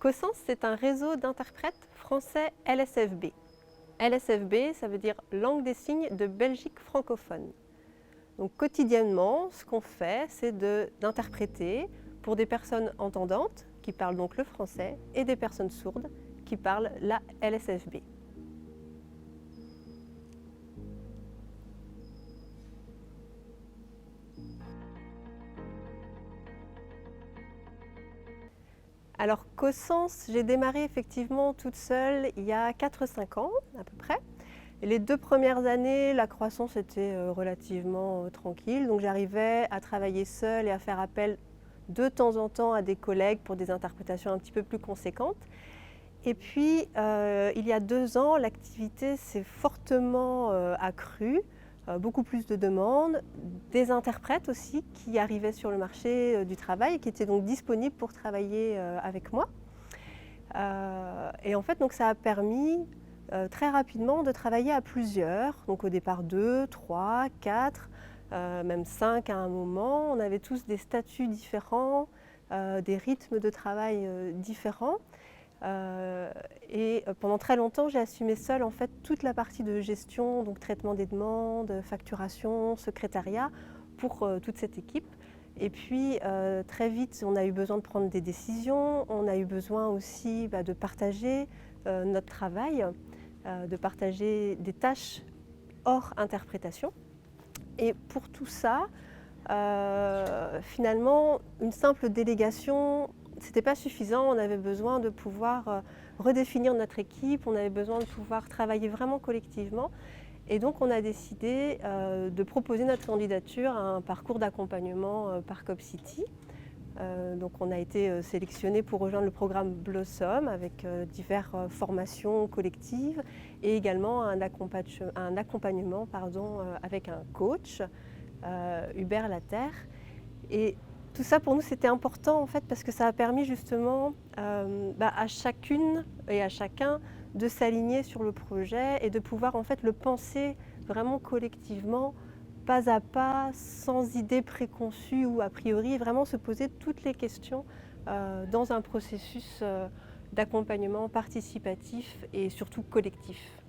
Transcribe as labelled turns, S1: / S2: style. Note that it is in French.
S1: COSENS, c'est un réseau d'interprètes français LSFB. LSFB, ça veut dire langue des signes de Belgique francophone. Donc quotidiennement, ce qu'on fait, c'est d'interpréter pour des personnes entendantes, qui parlent donc le français, et des personnes sourdes, qui parlent la LSFB. Alors COSENS, j'ai démarré effectivement toute seule il y a 4-5 ans à peu près. Et les 2 premières années, la croissance était relativement tranquille, donc j'arrivais à travailler seule et à faire appel de temps en temps à des collègues pour des interprétations un petit peu plus conséquentes. Et puis il y a 2 ans, l'activité s'est fortement accrue, beaucoup plus de demandes, des interprètes aussi qui arrivaient sur le marché du travail et qui étaient donc disponibles pour travailler avec moi. Et en fait, donc, ça a permis très rapidement de travailler à plusieurs, donc au départ 2, 3, 4, même 5 à un moment. On avait tous des statuts différents, des rythmes de travail différents. Et pendant très longtemps, j'ai assumé seule en fait toute la partie de gestion, donc traitement des demandes, facturation, secrétariat pour toute cette équipe. Et puis très vite, on a eu besoin de prendre des décisions, on a eu besoin aussi de partager notre travail, de partager des tâches hors interprétation. Et pour tout ça, finalement, une simple délégation, c'était pas suffisant. On avait besoin de pouvoir redéfinir notre équipe, on avait besoin de pouvoir travailler vraiment collectivement. Et donc on a décidé de proposer notre candidature à un parcours d'accompagnement par COP-City. Donc on a été sélectionné pour rejoindre le programme Blossom avec diverses formations collectives et également un accompagnement avec un coach, Hubert Laterre. Et tout ça pour nous c'était important en fait parce que ça a permis justement à chacune et à chacun de s'aligner sur le projet et de pouvoir en fait le penser vraiment collectivement, pas à pas, sans idée préconçue ou a priori, et vraiment se poser toutes les questions dans un processus d'accompagnement participatif et surtout collectif.